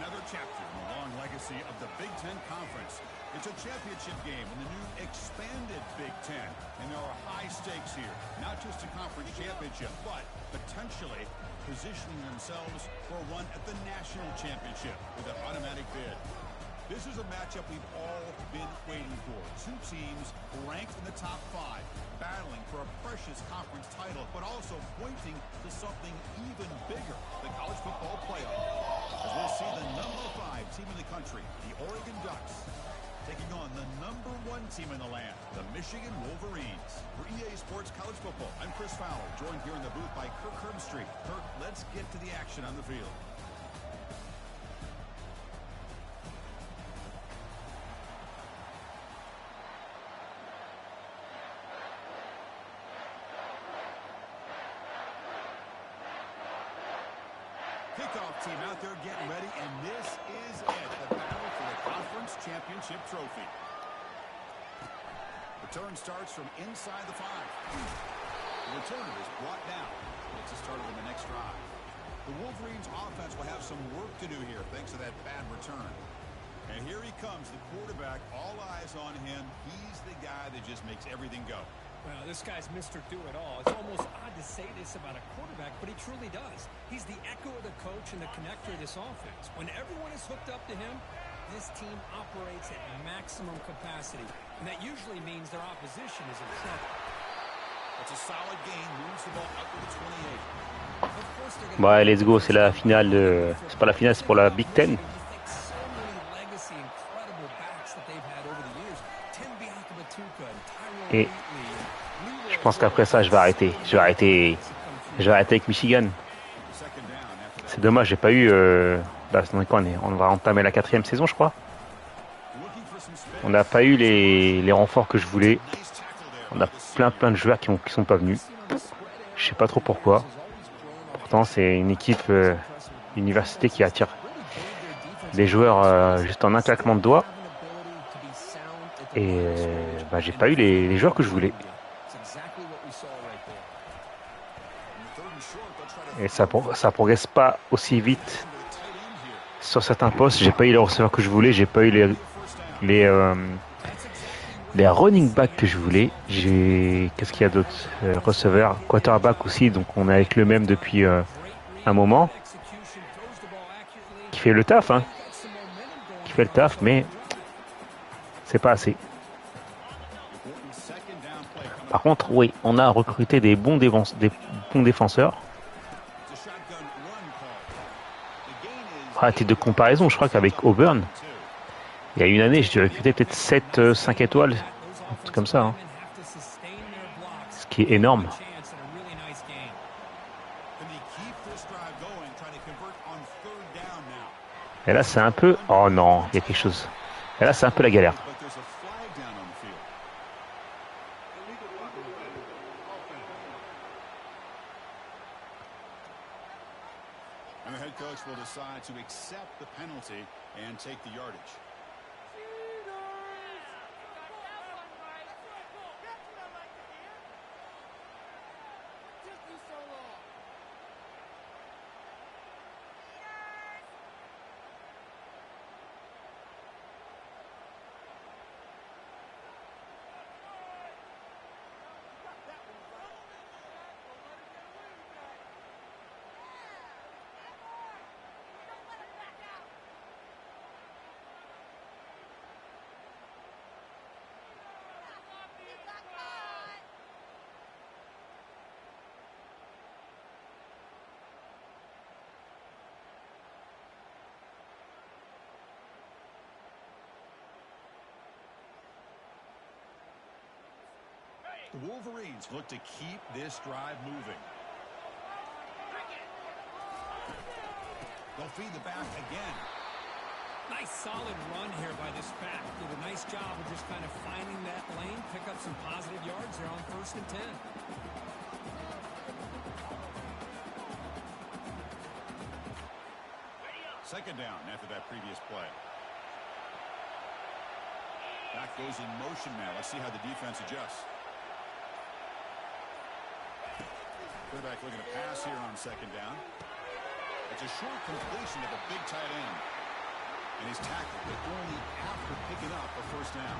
Another chapter in the long legacy of the Big Ten Conference. It's a championship game in the new expanded Big Ten. And there are high stakes here. Not just a conference championship, but potentially positioning themselves for one at the national championship with an automatic bid. This is a matchup we've all been waiting for. Two teams ranked in the top 5, battling for a precious conference title, but also pointing to something even bigger, the college football playoff. As we'll see the number 5 team in the country, the Oregon Ducks, taking on the number 1 team in the land, the Michigan Wolverines. For EA Sports College Football, I'm Chris Fowler, joined here in the booth by Kirk Herbstreit. Kirk, let's get to the action on the field. Kickoff team out there getting ready, and this is it, the battle for the conference championship trophy. Return starts from inside the 5. The returner is brought down. It's a start on the next drive. The Wolverines offense will have some work to do here thanks to that bad return. And here he comes, the quarterback, all eyes on him. He's the guy that just makes everything go. Well, this guy's Mr. Do-It-All. It's almost odd to say this about a quarterback, but he truly does. He's the echo of the coach and the connector of this offense. When everyone is hooked up to him, this team operates at maximum capacity, and that usually means their opposition is in trouble. That's a solid gain, moves the ball up to the 28. Bah, let's go, c'est la finale. C'est pas la finale, c'est pour la Big Ten. Et je pense qu'après ça, je vais arrêter. Je vais arrêter avec Michigan. C'est dommage, j'ai pas eu. Là, on va entamer la 4e saison, je crois. On n'a pas eu les renforts que je voulais. On a plein de joueurs qui sont pas venus. Je sais pas trop pourquoi. Pourtant, c'est une équipe université qui attire des joueurs juste en un claquement de doigts. Et bah, j'ai pas eu les joueurs que je voulais. Et ça progresse pas aussi vite sur certains postes. J'ai pas eu les receveurs que je voulais. J'ai pas eu les running backs que je voulais. Qu'est-ce qu'il y a d'autre? Receveurs, quarterback aussi. Donc on est avec le même depuis un moment. Qui fait le taf, hein. Qui fait le taf, mais c'est pas assez. Par contre, oui, on a recruté des bons défenseurs. À titre de comparaison, je crois qu'avec Auburn, il y a une année, j'ai recruté peut-être 5 étoiles, un truc comme ça. Hein. Ce qui est énorme. Et là, c'est un peu... Oh non, il y a quelque chose. Et là, c'est un peu la galère. And the head coach will decide to accept the penalty and take the yardage. The Wolverines look to keep this drive moving. They'll feed the back again. Nice solid run here by this back. Did a nice job of just kind of finding that lane, pick up some positive yards there on 1st and 10. Second down after that previous play. Back goes in motion now. Let's see how the defense adjusts. Quarterback looking to pass here on second down. It's a short completion to the big tight end. And he's tackled, but only after picking up a first down.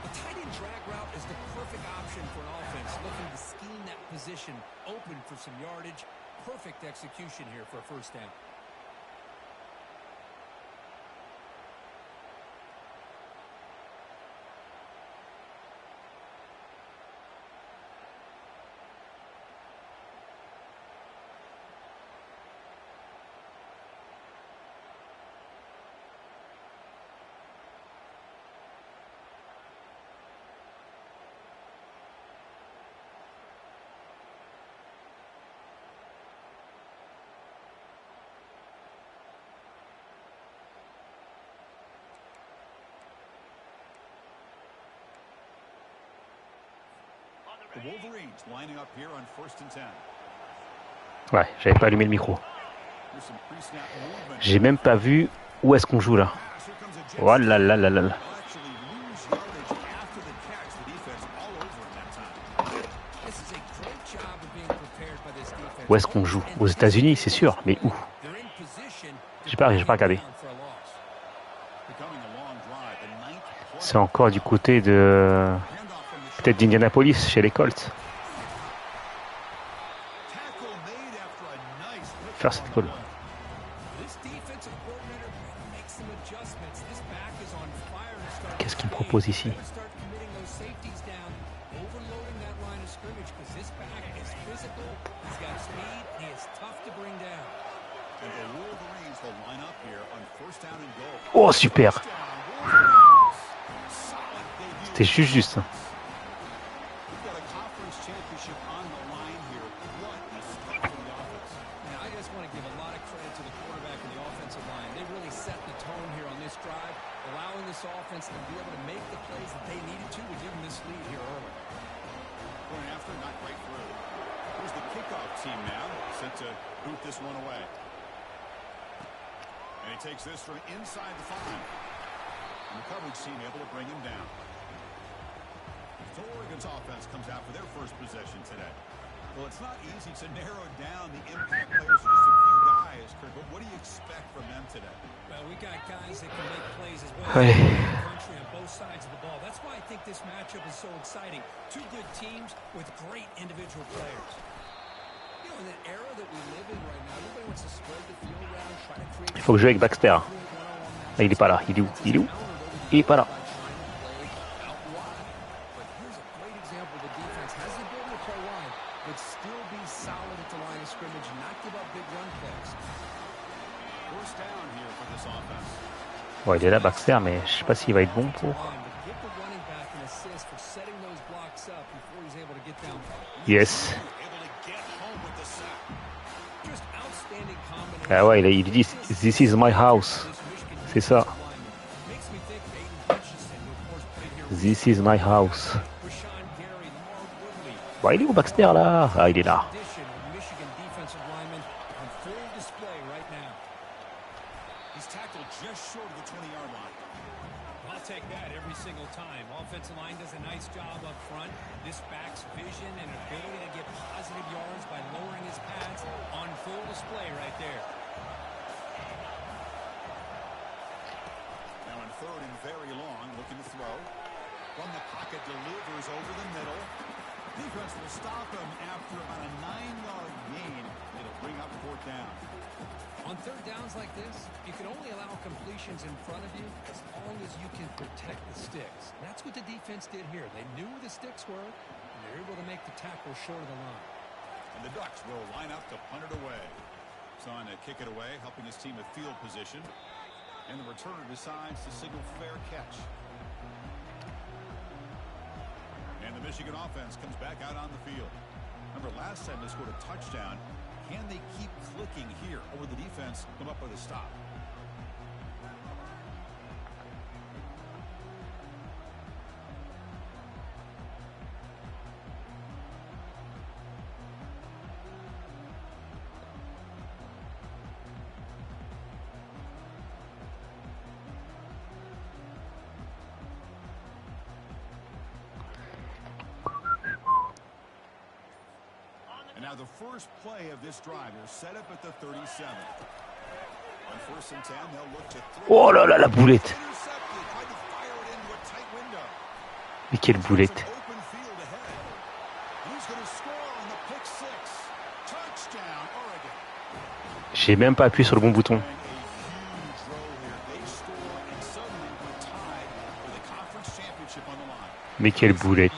A tight end drag route is the perfect option for an offense looking to scheme that position open for some yardage. Perfect execution here for a first down. The Wolverines lining up here on 1st and 10. Ouais, j'avais pas allumé le micro. J'ai même pas vu où est-ce qu'on joue là. Oh là là là là là. Où est-ce qu'on joue? Aux États-Unis, c'est sûr, mais où? J'ai pas regardé. C'est encore du côté de... peut-être d'Indianapolis, chez les Colts. First goal. Qu'est-ce qu'il me propose ici? Oh, super! C'était juste. And he takes this from inside the 5. And the coverage team able to bring him down. So Oregon's offense comes out for their first possession today. Well, it's not easy to narrow down the impact players, just a few guys, Kurt, but what do you expect from them today? Well, we got guys that can make plays as well as the country on both sides of the ball. That's why I think this matchup is so exciting. Two good teams with great individual players. Il faut que je joue avec Baxter. Ah, il est pas là. Il est où? Il est où? Il est pas là. Bon, il est là, Baxter, mais je sais pas s'il va être bon pour... Yes. Ah ouais, il dit « This is my house ». C'est ça. « This is my house ». Bah, il est où Baxter là? Ah, il est là. On third downs like this, you can only allow completions in front of you as long as you can protect the sticks. And that's what the defense did here. They knew where the sticks were, and they were able to make the tackle short of the line. And the Ducks will line up to punt it away. Son to kick it away, helping his team with field position. And the returner decides to signal fair catch. And the Michigan offense comes back out on the field. Remember, last time they scored a touchdown. Can they keep clicking here, or will the defense come up with a stop? And now the first play of this drive is set up at the 37. Oh là là, la boulette. Mais quelle boulette. J'ai même pas appuyé sur le bon bouton. Mais quelle boulette.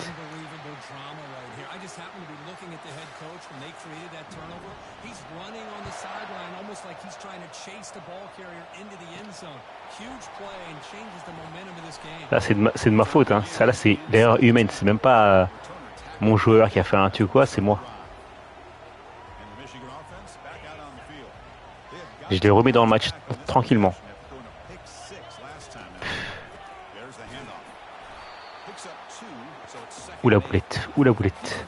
Là, c'est de ma faute. Hein. Ça, là, c'est l'erreur humaine. C'est même pas mon joueur qui a fait un tu ou quoi, c'est moi. Je les remets dans le match tranquillement. Ou la boulette, ou la boulette.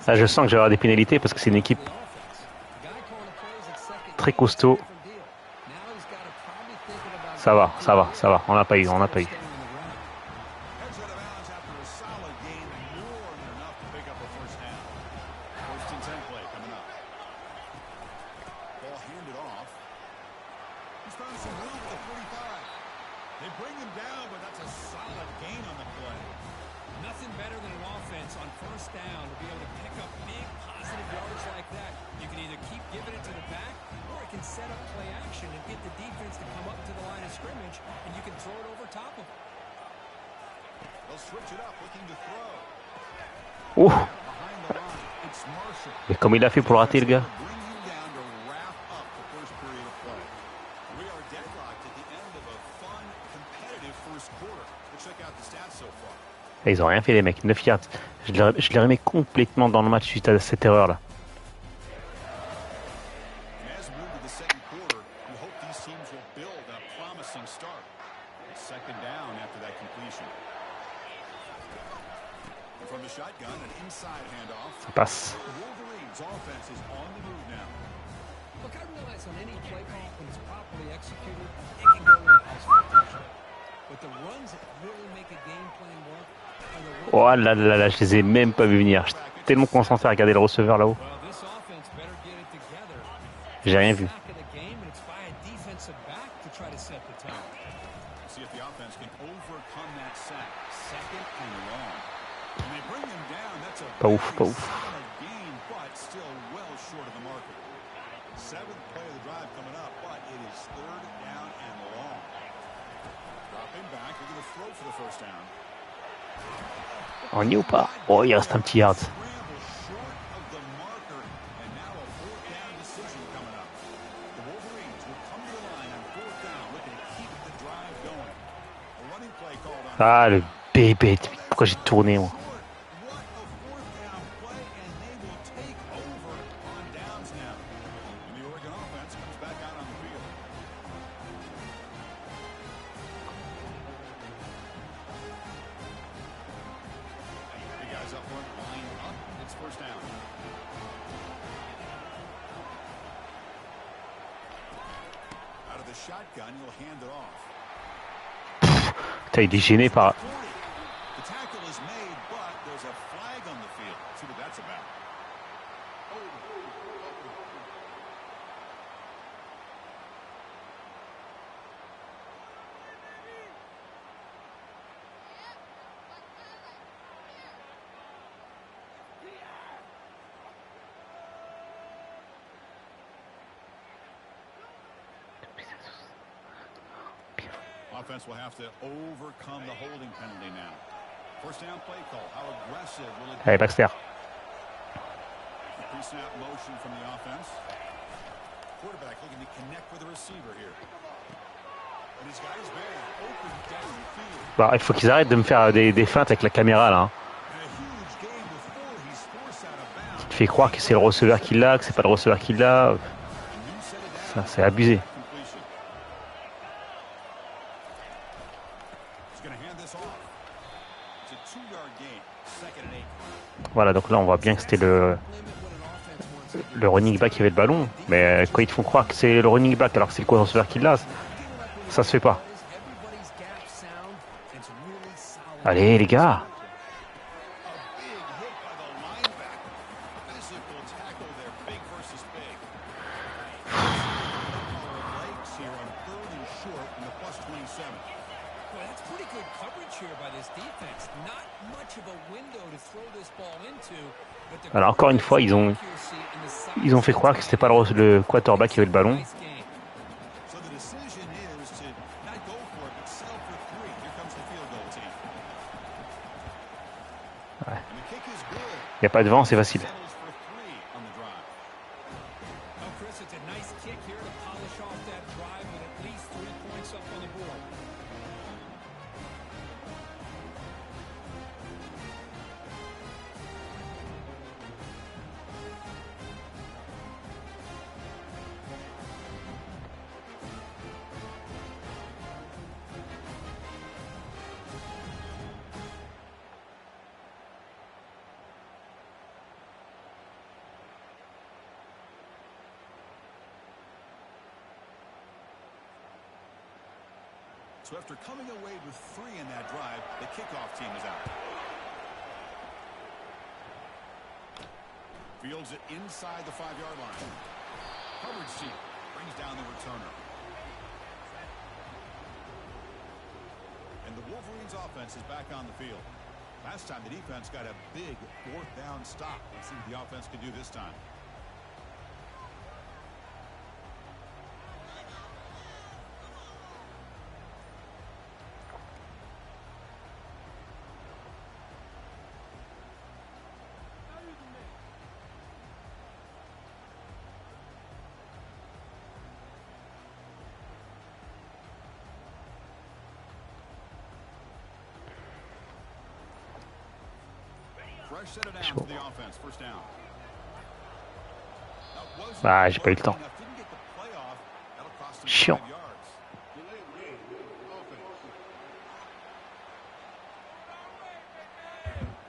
Là, je sens que je vais avoir des pénalités parce que c'est une équipe très costaud. Ça va, ça va, ça va. On n'a pas eu, on n'a pas eu. Ouh. Mais comme il a fait pour le rater, le gars. Et ils ont rien fait, les mecs. 9 yards. Je les remets complètement dans le match suite à cette erreur-là. Ça passe. Oh là là là, je les ai même pas vu venir. J'étais tellement concentré à regarder le receveur là-haut. J'ai rien vu. Pas ouf, pas ouf. On y est ou pas? Oh, il reste un petit yard. Ah, le bébé. Pourquoi j'ai tourné, moi? Putain, il est gêné par... Offense will have to overcome the holding penalty now. First down play call. How aggressive will it be? Allez, Baxter. Pre-snap motion from the offense. Quarterback looking to connect with the receiver here. And he's got his man open downfield. Bah, il faut qu'ils arrêtent de me faire des feintes avec la caméra là. Hein. Qui te fait croire que c'est le receveur qui l'a, que c'est pas le receveur qui l'a. Ça, c'est abusé. Voilà, donc là on voit bien que c'était le running back qui avait le ballon, mais quand ils te font croire que c'est le running back alors que c'est le receveur qui l'a, ça se fait pas. Allez les gars. Alors encore une fois, ils ont fait croire que c'était pas le quarterback qui avait le ballon. Ouais. Il n'y a pas de vent, c'est facile. So after coming away with 3 in that drive, the kickoff team is out. Fields it inside the 5-yard line. Coverage team brings down the returner. And the Wolverines offense is back on the field. Last time the defense got a big 4th down stop. Let's see what the offense can do this time. Bah, j'ai pas eu le temps. Chiant.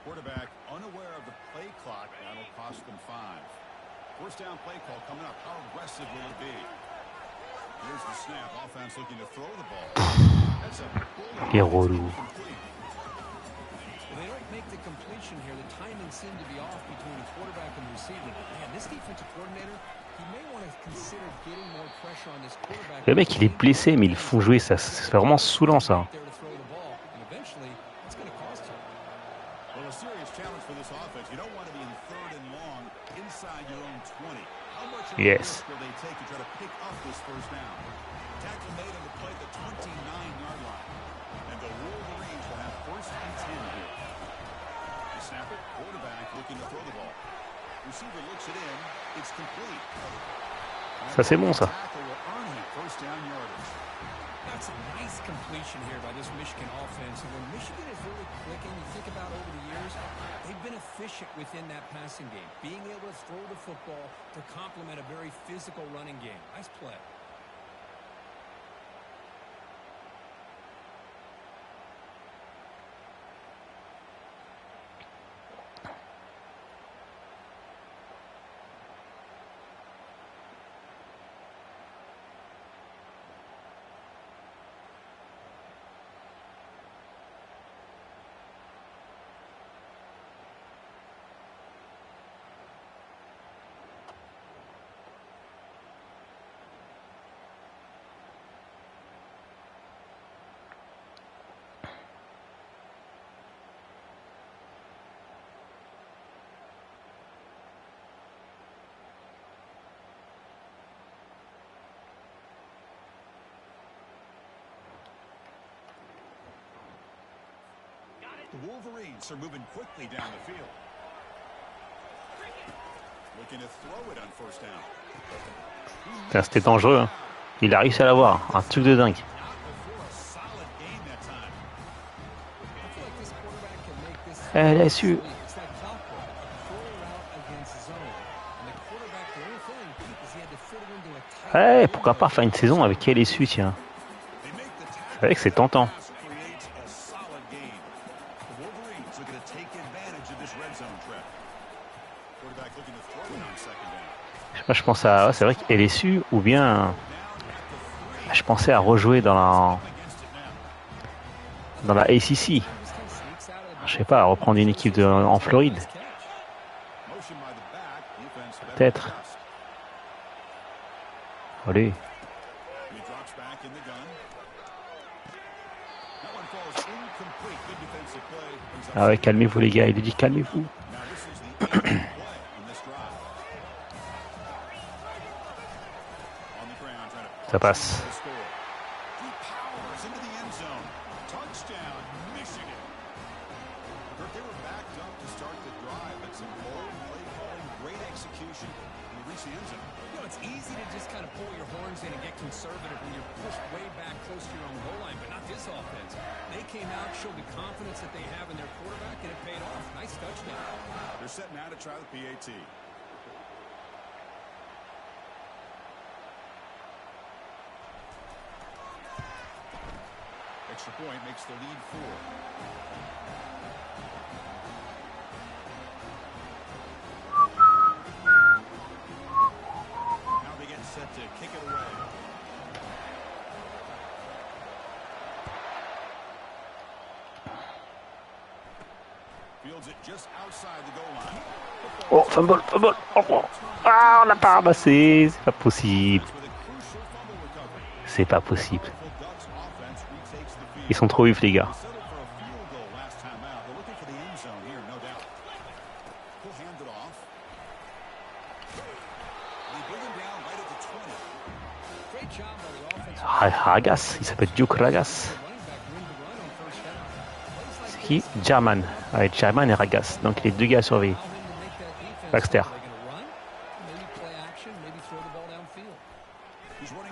Quarterback unaware of the play clock. That'll cost them 5. First down play call coming up. How aggressive will it be? Here's the snap. Offense looking to throw the ball. That's a Les relous. They don't make the completion here. The timing seemed to be off between the quarterback and the receiver. Man, this defensive coordinator, he may want to consider getting more pressure on this quarterback. Le mec, il est blessé, mais ils le font jouer. Ça, c'est vraiment saoulant, ça. Yes. Tackle made on the play at the 29-yard line. And the Wolverines will have 1st and 10 here. They snap it. Quarterback looking to throw the ball. Receiver looks it in. It's complete. Ça, c'est bon, ça. First down yardage. That's a nice completion here by this Michigan offense. And when Michigan is really clicking, you think about over the years, they've been efficient within that passing game, being able to throw the football to complement a very physical running game. Nice play. The Wolverines are moving quickly down the field. Looking to throw it on first down. C'était dangereux. Hein. Il a réussi à l'avoir. Un truc de dingue. Elle a su. Ouais, pourquoi pas faire une saison avec LSU, tiens. C'est vrai que c'est tentant. Je pense à, c'est vrai que LSU ou bien je pensais à rejouer dans la ACC. Je sais pas, à reprendre une équipe en Floride. Peut-être. Allez. Ah ouais, calmez-vous les gars, il lui dit calmez-vous. Ça passe. It's easy to just kind of pull your horns in and get conservative when you're pushed way back close to your own goal line, but not this offense. They came out, showed the confidence that they have in their quarterback, and it paid off. Nice touchdown. They're setting out to try the PAT. Extra point makes the lead 4. Set to kick it away. Fields it just outside the goal line. Oh, fumble, fumble. Oh. Ah, on l'a pas ramassé. C'est pas possible. C'est pas possible. Ils sont trop vifs, les gars. Ragas, il s'appelle Duke Ragas. C'est qui? German. Ouais, German et Ragas. Donc les deux gars à surveiller. Baxter.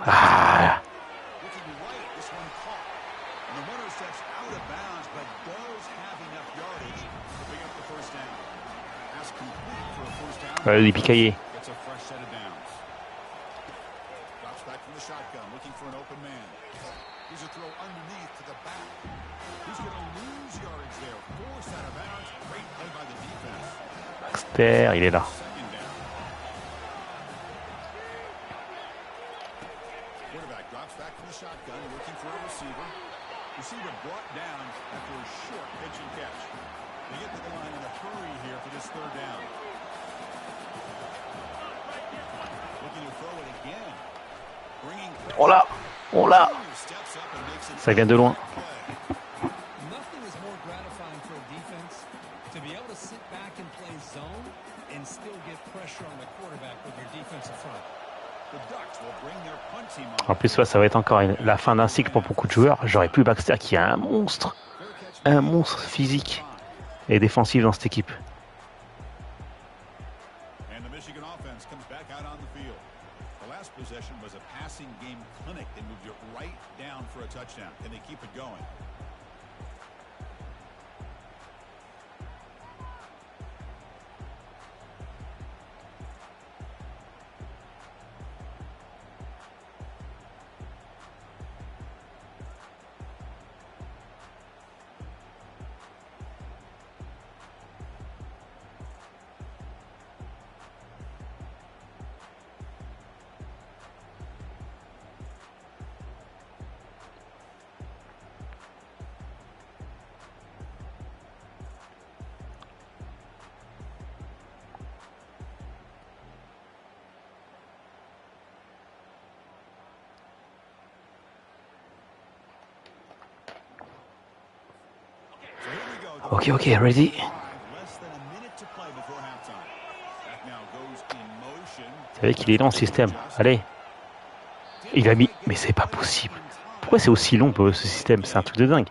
Ah. Ouais, il est picaillé. Baxter, il est là. Oh là, oh là. Ça vient de loin. En plus, ça va être encore la fin d'un cycle pour beaucoup de joueurs. J'aurais plus Baxter qui est un monstre physique et défensif dans cette équipe. Ok, ready. Vous savez qu'il est dans le système. Allez. Il a mis... Mais c'est pas possible. Pourquoi c'est aussi long ce système? C'est un truc de dingue.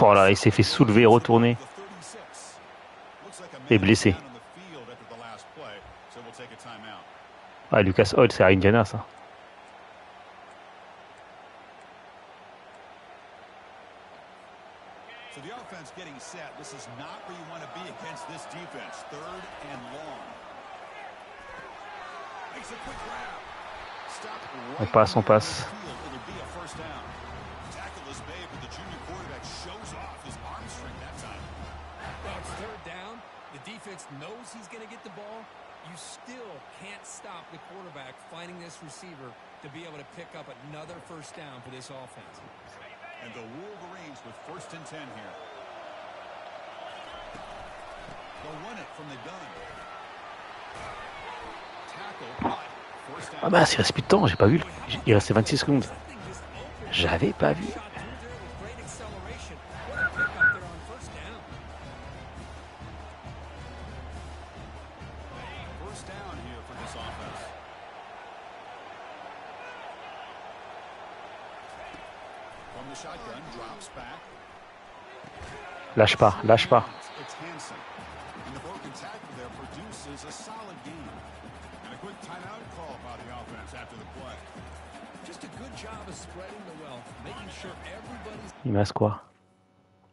Oh là, il s'est fait soulever et retourner. Et blessé. Ah, Lucas Oil, c'est à Indiana, ça. On passe. effortless babe, but the junior quarterback shows off his arm strength that time. Well, it's third down. The defense knows he's going to get the ball. You still can't stop the quarterback finding this receiver to be able to pick up another first down for this offense. And the Wolverines with 1st and 10 here. They'll run it from the gun. Tackle, but first down. Ah bah, il reste plus de temps, j'ai pas vu. Il restait 26 secondes. J'avais pas vu. First down here for this offense. From the shotgun, drops back. Lâche pas, lâche pas. It's Hansen. And the broken tackle there produces a solid gain. And a quick timeout call by the offense after the play. Just a good job of spreading the wealth, making sure everybody's... Il me reste quoi?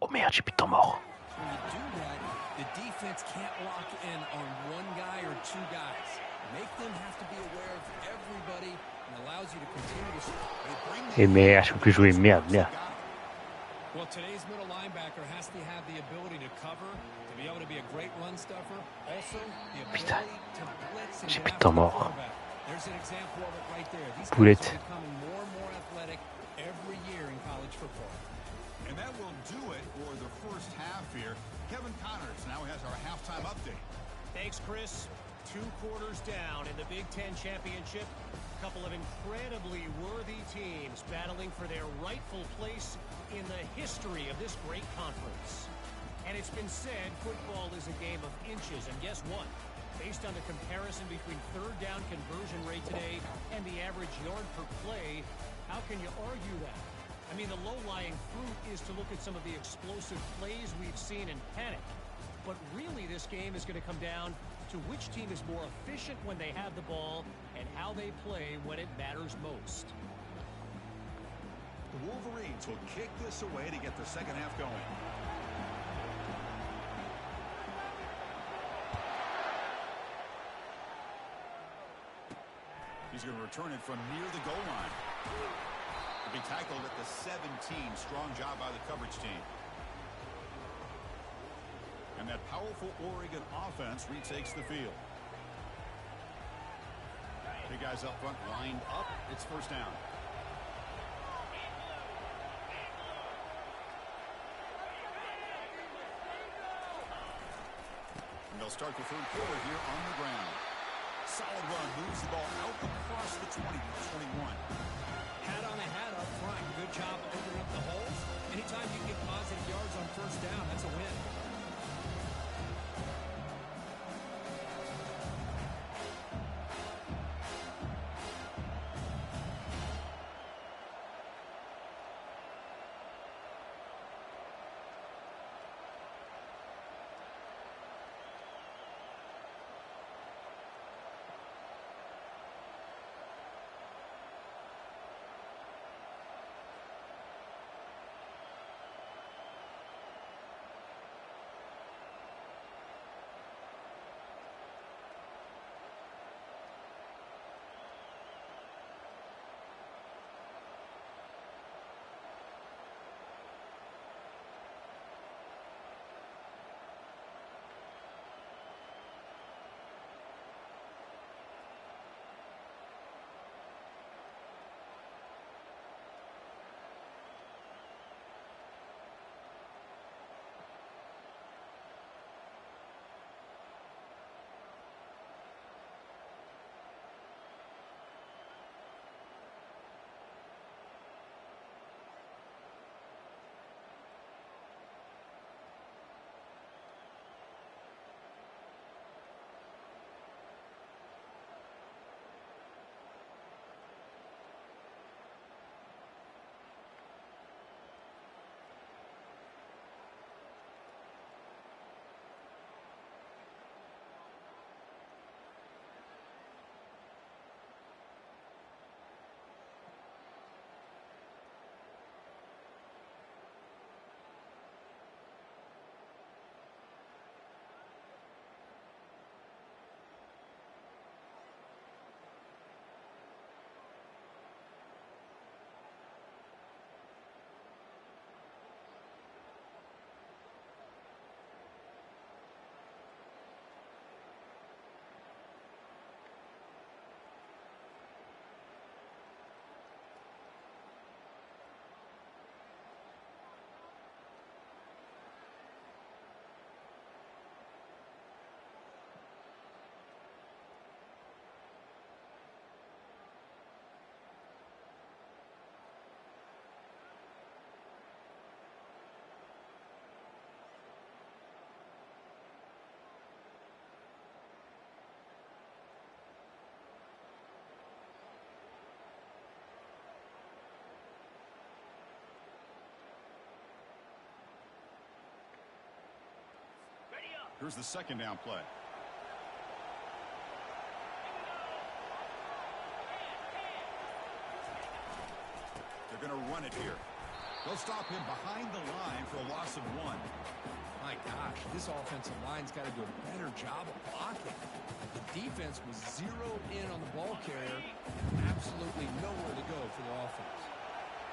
Oh merde, j'ai plus de temps mort. When you do that, the defense can't lock in on one guy or two guys. Make them have to be aware of everybody and allows you to continue to... Et merde, je peux plus jouer, merde, merde. Well, today's middle linebacker has to have the ability to cover, to be able to be a great run stuffer. Also, the ability to blitz and J'ai get plus de temps after the mort. quarterback. There's an example of it right there. These guys Boulette. are becoming more and more athletic every year in college football. And that will do it for the first half here. Kevin Connors now has our halftime update. Thanks, Chris. 2 quarters down in the Big Ten championship. A couple of incredibly worthy teams battling for their rightful place in the history of this great conference. And it's been said football is a game of inches. And guess what? Based on the comparison between third down conversion rate today and the average yard per play, how can you argue that? I mean, the low-lying fruit is to look at some of the explosive plays we've seen and panic. But really, this game is going to come down to which team is more efficient when they have the ball and how they play when it matters most. The Wolverines will kick this away to get the second half going. He's going to return it from near the goal line. He'll be tackled at the 17. Strong job by the coverage team. And that powerful Oregon offense retakes the field. Big guys up front lined up. It's first down. And they'll start the third quarter here on the ground. Solid run, moves the ball out across the 20 to 21. Hat on a hat up front. Good job opening up the holes. Anytime you get positive yards on first down, that's a win. Here's the second down play. They're going to run it here. They'll stop him behind the line for a loss of 1. My gosh, this offensive line's got to do a better job of blocking. The defense was zeroed in on the ball carrier. Absolutely nowhere to go for the offense.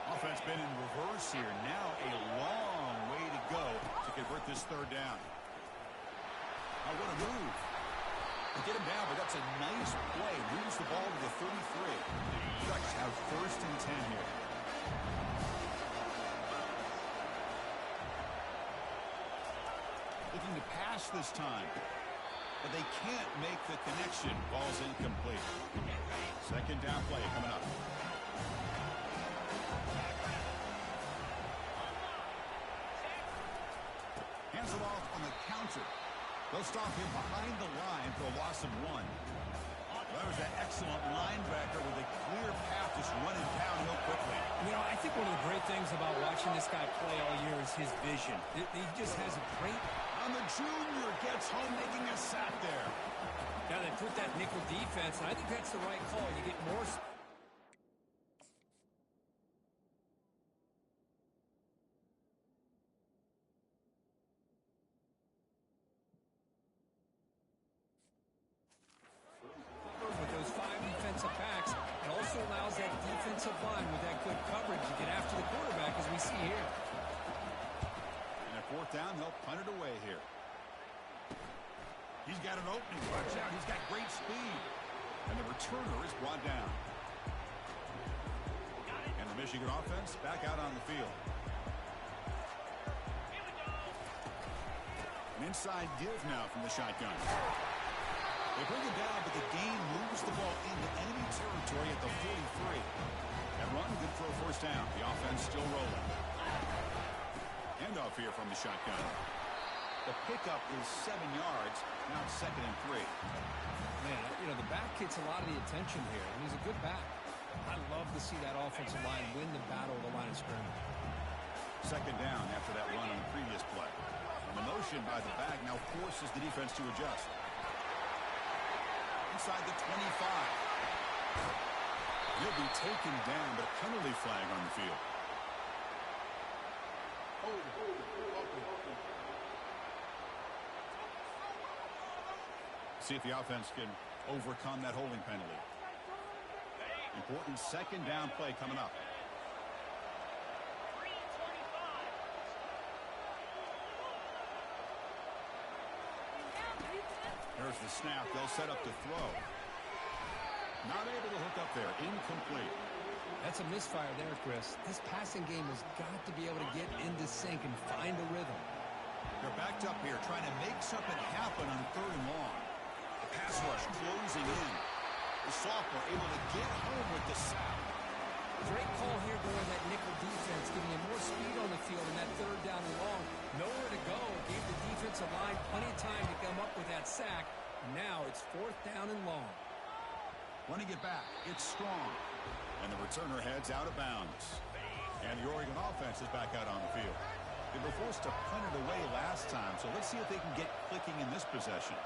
Offense been in reverse here. Now a long way to go to convert this third down. Oh, what a move. They get him down, but that's a nice play. Moves the ball to the 33. Ducks have first and 10 here. Looking to pass this time, but they can't make the connection. Ball's incomplete. Second down play coming up. Hands it off on the counter. They'll stop him behind the line for a loss of 1. That was an excellent linebacker with a clear path just running downhill quickly. You know, I think one of the great things about watching this guy play all year is his vision. He just has a great... And the junior gets home making a sack there. Now they put that nickel defense, and I think that's the right call. You get more... with those 5 defensive backs. It also allows that defensive line with that good coverage to get after the quarterback, as we see here. And at fourth down, they'll punt it away here. He's got an opening. Watch out. He's got great speed. And the returner is brought down. And the Michigan offense back out on the field. An inside give now from the shotgun. They bring him down, but the game moves the ball into enemy territory at the 43. And run good for a first down. The offense still rolling. Handoff here from the shotgun. The pickup is 7 yards. Now it's 2nd and 3. Man, you know, the back gets a lot of the attention here, and he's a good back. I love to see that offensive line win the battle of the line of scrimmage. Second down after that run on the previous play. And the motion by the back now forces the defense to adjust. Inside the 25. He'll be taken down, but a penalty flag on the field. See if the offense can overcome that holding penalty. Important second down play coming up. There's the snap. They'll set up to throw. Not able to hook up there. Incomplete. That's a misfire there, Chris. This passing game has got to be able to get into sync and find a rhythm. They're backed up here trying to make something happen on 3rd and long. The pass rush closing in. The sophomore able to get home with the sack. Great call here going that nickel defense, giving him more speed on the field in that 3rd down and long. Nowhere to go. Gave the defensive line plenty of time to come up with that sack. Now it's 4th down and long. Running it back. It's strong. And the returner heads out of bounds. And the Oregon offense is back out on the field. They were forced to punt it away last time, so let's see if they can get clicking in this possession.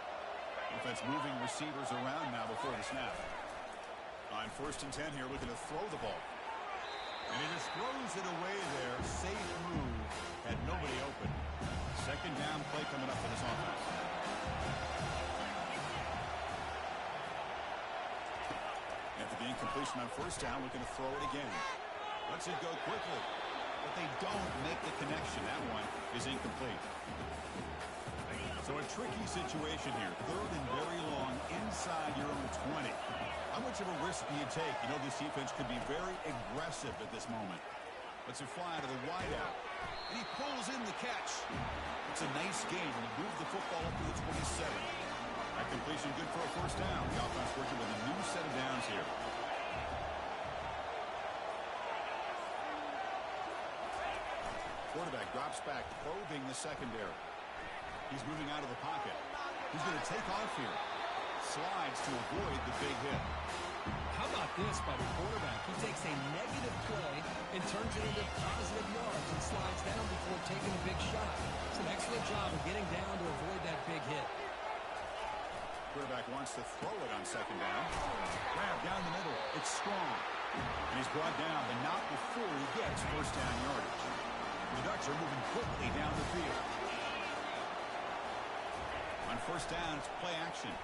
Offense moving receivers around now before the snap. On 1st and 10 here, looking to throw the ball. And he just throws it away there. Safe move. Had nobody open. Second down play coming up for this offense. After the incompletion on 1st down, looking to throw it again. Lets it go quickly. But they don't make the connection. That one is incomplete. So a tricky situation here. 3rd and very long inside your own 20. How much of a risk do you take? You know, this defense could be very aggressive at this moment. Lets it fly to the wideout. And he pulls in the catch. It's a nice game. And he moved the football up to the 27. That completion good for a first down. The offense working with a new set of downs here. Quarterback drops back, probing the secondary. He's moving out of the pocket. He's going to take off here. Slides to avoid the big hit. How about this by the quarterback? He takes a negative play and turns it into positive yards and slides down before taking a big shot. It's an excellent job of getting down to avoid that big hit. quarterback wants to throw it on second down. Grab down the middle. It's strong. And he's brought down, but not before he gets first down yardage. The Ducks are moving quickly down the field. On first down, it's play action.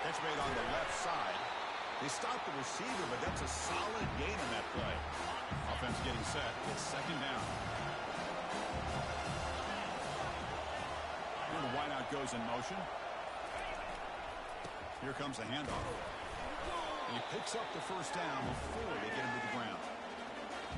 Catch made on the left side. They stopped the receiver, but that's a solid gain on that play. Offense getting set. It's second down. Here the wideout goes in motion. Here comes the handoff. And he picks up the first down before they get him to the ground.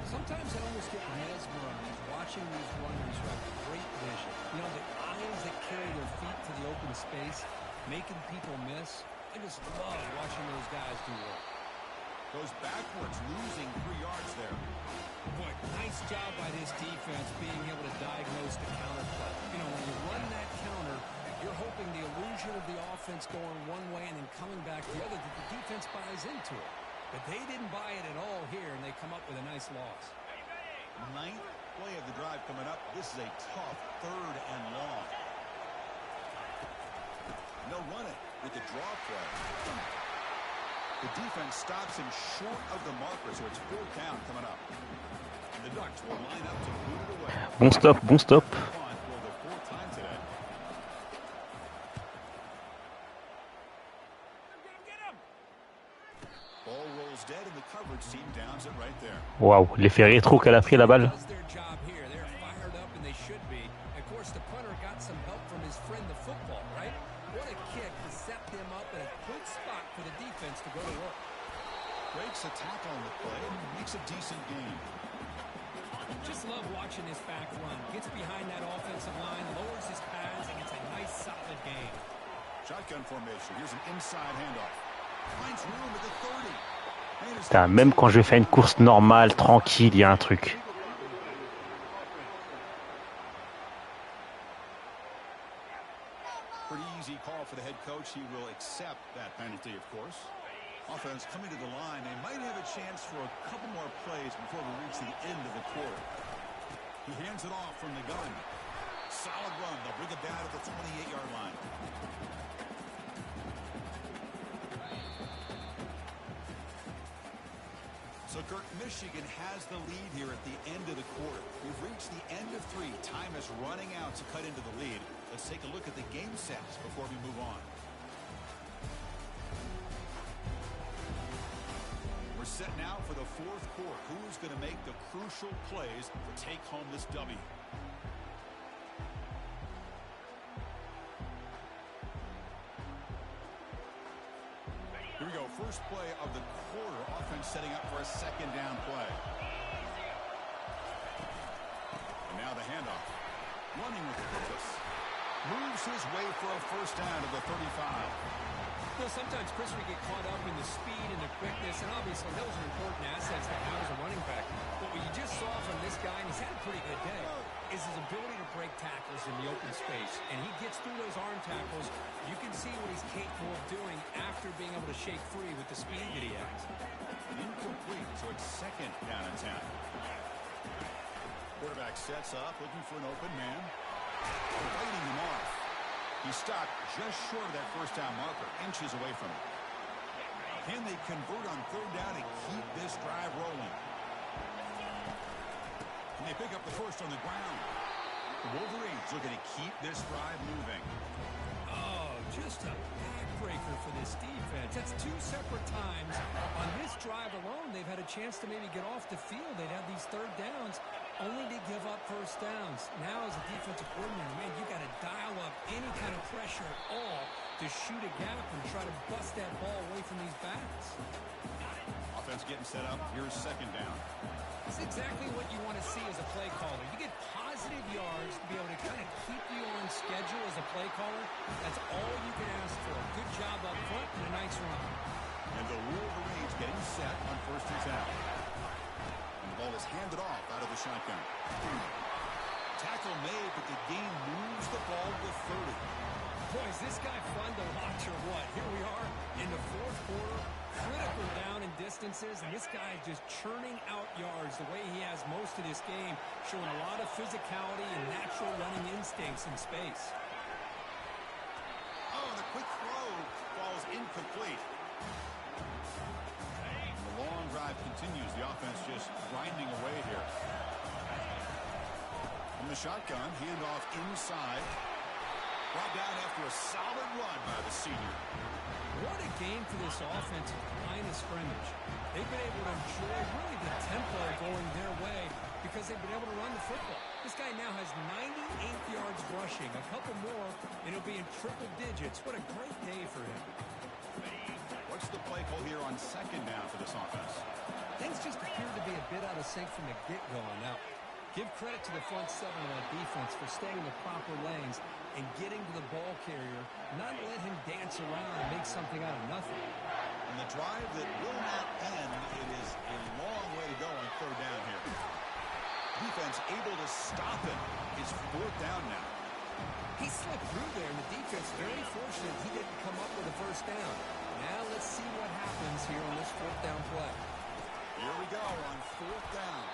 Sometimes I almost get mesmerized watching these runners who have great vision. You know, the eyes that carry their feet to the open space, making people miss. I just love watching those guys do work. Goes backwards, losing 3 yards there. Boy, nice job by this defense being able to diagnose the counter play. You know, when you run that counter, you're hoping the illusion of the offense going one way and then coming back the other, that the defense buys into it. But they didn't buy it at all here, and they come up with a nice loss. 9th play of the drive coming up. This is a tough 3rd and long. And they'll run it with the draw play. The defense stops him short of the marker, so it's 4th down coming up. And the Ducks will line up to boot it away. Bon stop, bon stop. For the 4th time today. Ball rolls dead, and the coverage team downs it right there. Waouh, l'effet rétro qu'elle a pris la balle. Does their job here. They're fired up, and they should be. Of course, the punter got some help from his friend, the football, right? What a kick to set them up in a good spot for the defense to go to work. Breaks a tackle on the play and makes a decent gain. Just love watching this back run. Gets behind that offensive line, lowers his pads, and it's a nice, solid game. Shotgun formation. Here's an inside handoff. Finds room at the 30. Putain, même quand je fais une course normale, tranquille, il y a un truc. Pretty easy call for the head coach. He will accept that penalty, of course. Offense coming to the line. They might have a chance for a couple more plays before we reach the end of the quarter. He hands it off from the gun. Solid run. They'll bring it down at the 28-yard line. So, Kirk, Michigan has the lead here at the end of the quarter. We've reached the end of 3. Time is running out to cut into the lead. Let's take a look at the game sets before we move on. We're set now for the 4th quarter. Who's going to make the crucial plays to take home this W? Here we go. First play of the quarter. Offense setting up for a second down play. And now the handoff. Running with purpose. Moves his way for a first down to the 35. You know, sometimes, Chris, we get caught up in the speed and the quickness, and obviously those are important assets to have as a running back. But what you just saw from this guy, and he's had a pretty good day, is his ability to break tackles in the open space. And he gets through those arm tackles. You can see what he's capable of doing after being able to shake free with the speed that he has. Incomplete, so it's second down and 10. Quarterback sets up, looking for an open man. Fighting him off. He stopped just short of that first down marker, inches away from it. Can they convert on 3rd down and keep this drive rolling? Can they pick up the first on the ground? The Wolverines looking to keep this drive moving. Oh, just a backbreaker for this defense. That's 2 separate times. On this drive alone, they've had a chance to maybe get off the field. They'd have these 3rd downs, only to give up first downs. Now, as a defensive coordinator, man, you got to dial up any kind of pressure at all to shoot a gap and try to bust that ball away from these backs. Offense getting set up. Here's second down. It's exactly what you want to see as a play caller. You get positive yards to be able to kind of keep you on schedule as a play caller. That's all you can ask for. Good job up front and a nice run. And the Wolverines getting set on 1st and 10. And the ball is handed off out of the shotgun. Tackle made, but the game moves the ball to 30. Boy, is this guy fun to watch or what? Here we are in the 4th quarter. Critical down in distances, and this guy is just churning out yards the way he has most of this game, showing a lot of physicality and natural running instincts in space. quick throw falls incomplete. The long drive continues. The offense just grinding away here. From the shotgun, handoff inside. Brought down after a solid run by the senior. What a game for this offensive line of scrimmage. They've been able to enjoy really the tempo going their way because they've been able to run the football. This guy now has 98 yards rushing, a couple more, and he'll be in triple digits. What a great day for him. What's the play call here on second down for this offense? Things just appear to be a bit out of sync from the get-go on that. Give credit to the front seven of that defense for staying in the proper lanes and getting to the ball carrier, not let him dance around and make something out of nothing. And the drive that will not end, it is a long way to go on third down here. Defense able to stop it. It's fourth down now. He slipped through there, and the defense very fortunate he didn't come up with a first down. Now let's see what happens here on this fourth down play. Here we go on fourth down.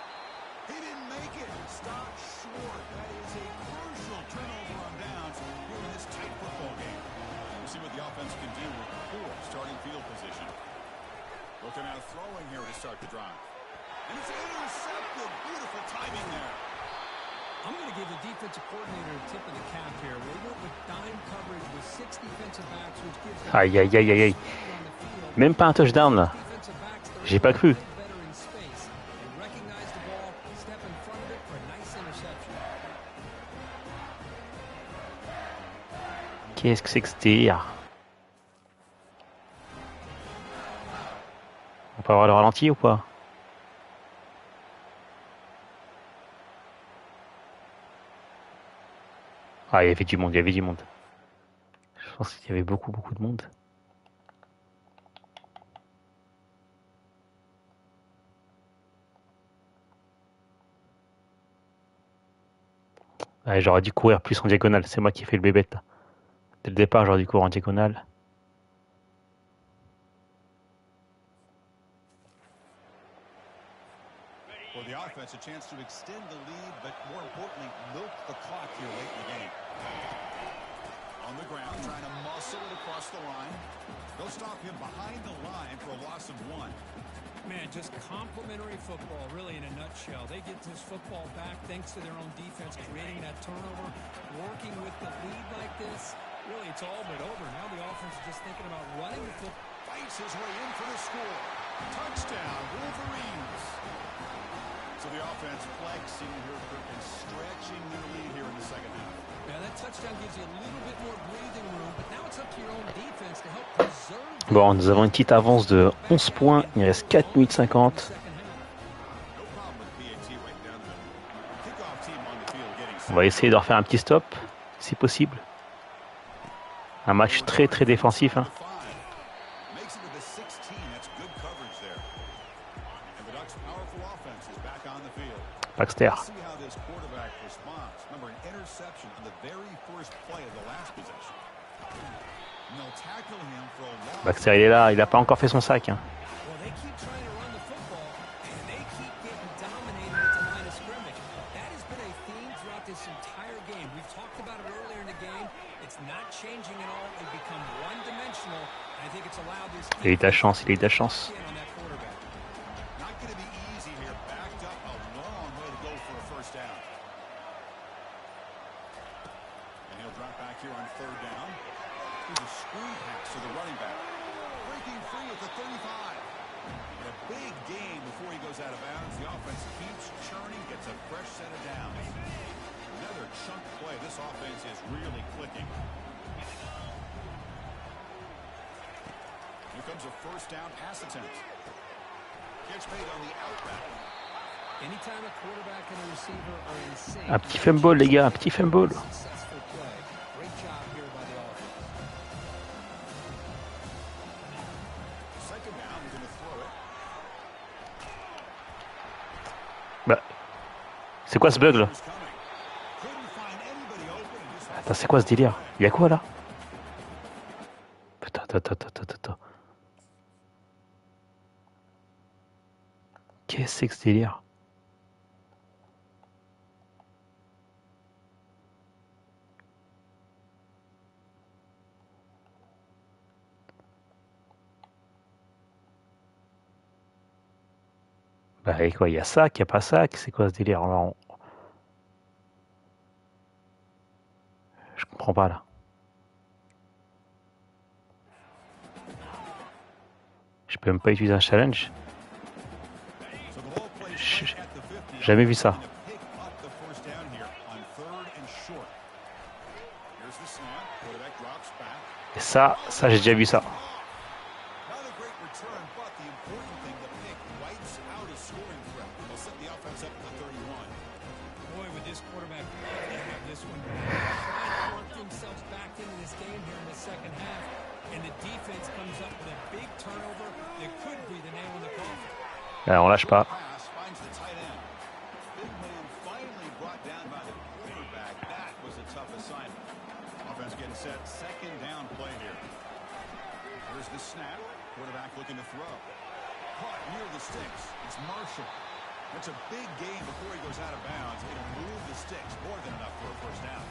He didn't make it. Stopped short. That is a crucial turnover on downs here in this tight football game. We'll see what the offense can do with poor starting field position. Looking out throwing here to start the drive. And it's intercepted. Beautiful timing there. I'm going to give the defensive coordinator a tip of the cap here. They went with dime coverage with 6 defensive backs, which gives them Aïe, aïe, aïe, aïe, aïe. Même pas un touchdown là. J'ai pas cru. Qu'est-ce que c'est que ce délire? On peut avoir le ralenti ou pas? Ah, il y avait du monde, il y avait du monde. Je pense qu'il y avait beaucoup de monde. Ouais, j'aurais dû courir plus en diagonale, c'est moi qui ai fait le bébête là. Dès le départ, j'aurais dû courir en diagonale. For the offense, a chance to extend the lead, but more importantly, milk the clock here late in the game. On the ground, trying to muscle it across the line. They'll stop him behind the line for a loss of 1. Man, just complimentary football, really, in a nutshell. They get this football back thanks to their own defense, creating that turnover, working with the lead like this. Really, it's all but over. Now the offense is just thinking about running the football. Fights his way in for the score. Touchdown, Wolverines. So the offense flexing here and stretching their lead here in the second half. Now that touchdown gives you a little bit more breathing room, but now it's up to your own defense to help preserve. Bon, nous avons une petite avance de 11 points. Il reste 4 minutes 50. On va essayer de refaire un petit stop, si possible. Un match très défensif. Hein. Baxter. Baxter, il est là, il n'a pas encore fait son sac. Hein. Il a eu de la chance, il a eu de la chance. Un petit fumble, les gars, un petit fumble. Bah, c'est quoi ce bug là? Attends, c'est quoi ce délire? Il y a quoi là? Attends. Qu'est-ce que c'est que ce délire? Bah et quoi, il y a ça, qu'il n'y a pas ça, c'est quoi ce délire? Alors, je comprends pas là. Je peux même pas utiliser un challenge. So the ball plays Ch- right at the 50. Jamais vu ça. Trying to pick up the first down here on 3rd and short. Here's the snap. Quarterback drops back. Et ça j'ai déjà vu ça. Not a great return, but the important thing, the pick wipes out a scoring threat. They'll set the offense up to the 31. Boy, would this quarterback love to have this one. Trying to work themselves back into this game here in the second half. And the defense comes up with a big turnover that could be the nail in the coffin. Là, on lâche pas. Pass finds the tight end. Big man finally brought down by the quarterback. That was a tough assignment. Offense getting set. Second down play here. Here's the snap. Quarterback looking to throw. Caught near the sticks. It's Marshall. That's a big gain before he goes out of bounds. It'll move the sticks more than enough for a first down.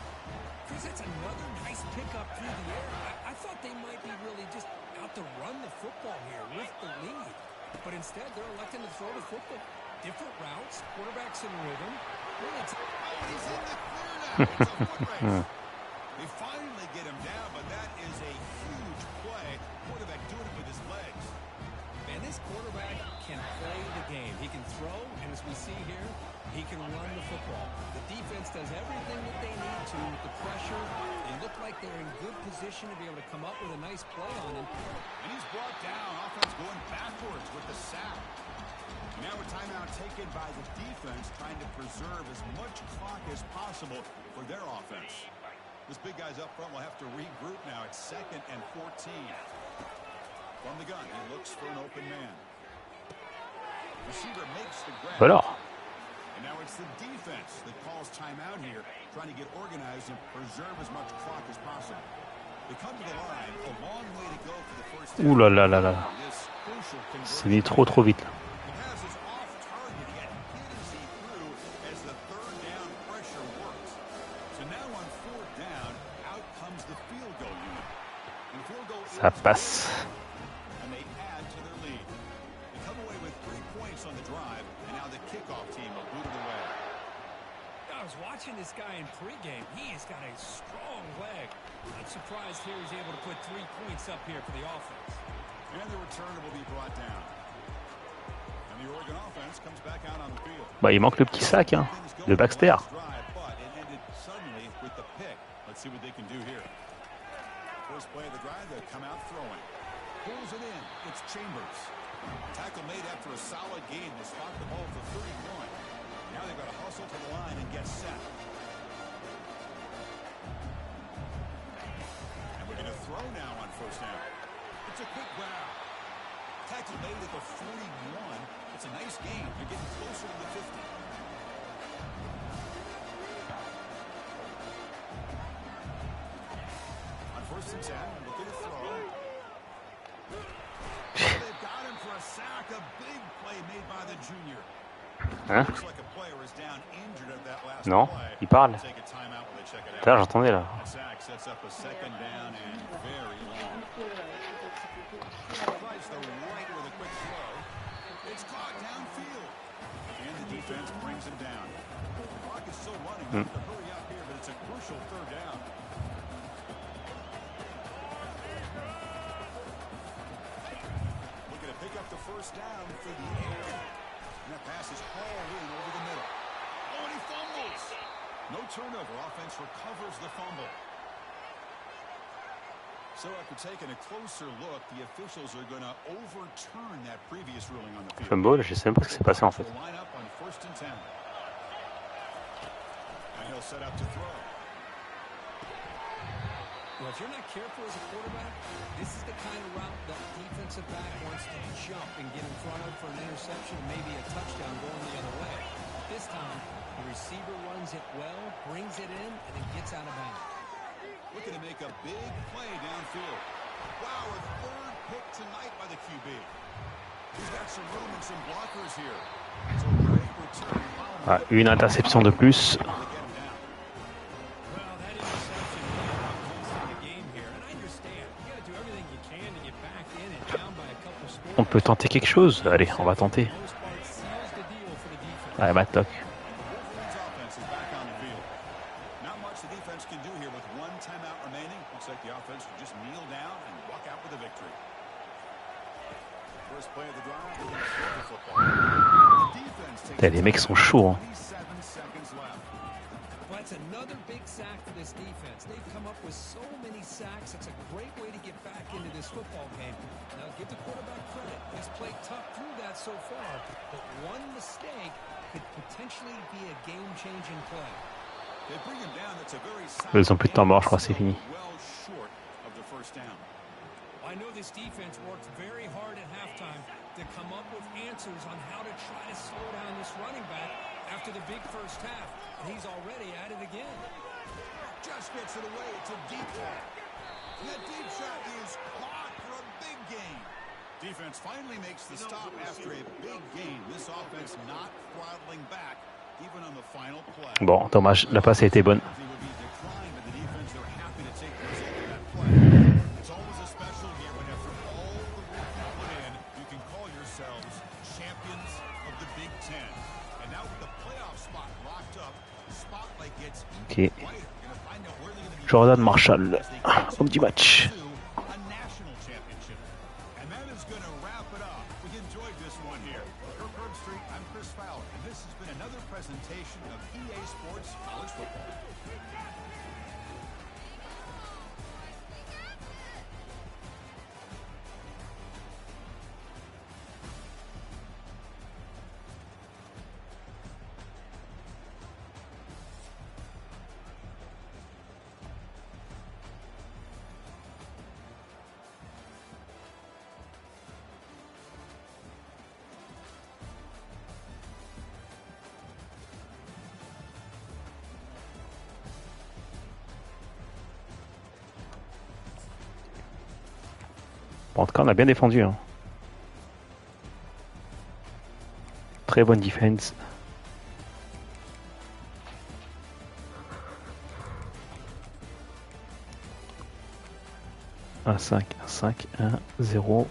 Chris, that's another nice pickup through the air. I thought they might be really just out to run the football here with the lead. But instead, they're electing to throw the football. Different routes, quarterbacks in rhythm. Really He's in the clear now. It's a foot race. They finally get him down, but that is a huge play. Quarterback doing it with his legs. Man, this quarterback can play the game. He can throw, and as we see here, he can run the football. The defense does everything that they need to with the pressure. They look like they're in good position to be able to come up with a nice play on him. And he's brought down. Offense going backwards with the sack. Now a timeout taken by the defense, trying to preserve as much clock as possible for their offense. This big guy's up front will have to regroup now. It's 2nd and 14. From the gun, he looks for an open man. Receiver makes the grab. Alors, And now it's the defense that calls timeout here, trying to get organized and preserve as much clock as possible. They come to the line, a long way to go for the first down. ouh là là là là. This crucial C'est conversion. venu trop vite. The pass is off target, yet hit as he threw as the 3rd down pressure works. So now on 4th down, out comes the field goal unit. And the field goal Ça is passe. and they add to their lead. They come away with 3 points on the drive, and now the kickoff team will boot it away. I was watching this guy in pregame. He has got a strong leg. I'm surprised here he's able to put 3 points up here for the offense. And the return will be brought down. And the Oregon offense comes back out on the field. Bah, il manque le petit sac, hein. Le Baxter. But it ended suddenly with the pick. Let's see what they can do here. First play of the drive, they come out throwing. Pulls it in. It's Chambers. Tackle made after a solid gain. They spot the ball for 31. Now they've got to hustle to the line and get set. And we're going to throw now on first down. It's a quick grab. Tackle made at the 41. It's a nice gain. They're getting closer to the 50. On 1st and 10, looking to throw. They've got him for a sack. A big play made by the junior. Hein? Looks like a player is down injured at that last Non, play. il parle. Take a timeout when they check it out. Putain, j'entendais là. That sack sets up a 2nd down and very long. Tries the right with a quick throw. It's caught downfield. And the defense brings him down. The clock is still running. They have to hurry up here, but it's a crucial 3rd down. Looking to pick up the first down for the air. And that pass is hauled in over the middle. Oh, and he fumbles. No turnover. Offense recovers the fumble. So after taking a closer look, the officials are going to overturn that previous ruling on the field. Fumble, je sais même pas ce qui s'est passé en fait. They'll line up on 1st and 10. And he'll set up to throw. Well, if you're not careful as a quarterback, this is the kind of route that defensive back wants to jump and get in front of for an interception, maybe a touchdown going the other way. This time, the receiver runs it well, brings it in, and then gets out of bounds. Looking to make a big play downfield. Wow, a 3rd pick tonight by the QB. He's got some room and some blockers here. It's a great return. Ah, une interception de plus. Well, that interception really comes into the game here, and I understand. You got to do everything you can to get back in and down by a couple scores. On peut tenter quelque chose. Allez, on va tenter. For the most part, seals the Allez, bad toc. Wolverine's offense is back on the field. Not much the defense can do here with one timeout remaining. Looks like the offense will just kneel down and walk out with a victory. First play of the drive, they're going to throw the football. The defense takes Les mecs sont chauds. 27 seconds left. Well, that's another big sack for this defense. They've come up with so many sacks. It's a great way to get back into this football game. Now, give the quarterback credit. He's played tough through that so far, but one mistake could potentially be a game-changing play. They bring him down. That's a very Ils ont plus de temps mort, je crois, c'est fini. well short of the first down. I know this defense worked very hard at halftime to come up with answers on how to try to slow down this running back after the big first half, and he's already at it again. Just gets it away. It's a deep ball. And that deep shot is caught for a big gain. Defense finally makes the stop after a big gain. This offense not throttling back even on the final play. Bon, dommage, la passe a été bonne. It would be declined, but the defense, they're happy to take the result of that play. It's always a special year when after all the work you put in, you can call yourselves champions of the Big Ten. And now with the playoff spot locked up, the spotlight gets Ok. brighter. You're gonna find out where they're gonna be Jordan Marshall, as they get homme du match. to a national championship. And that is going to wrap it up. We enjoyed this one here. For Kirk Street, I'm Chris Fowler, and this has been another presentation of EA Sports College Football. Bon, en tout cas, on a bien défendu. Hein. Très bonne défense. Un 5, 1, 0.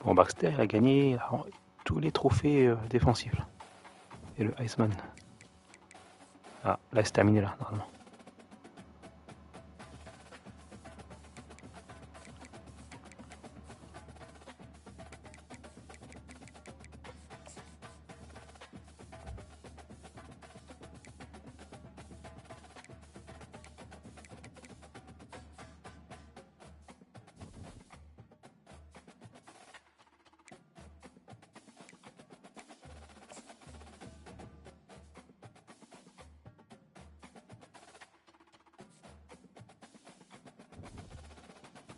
Bon, Baxter il a gagné tous les trophées défensifs. Là. Et le Iceman. Ah, là c'est terminé là, normalement.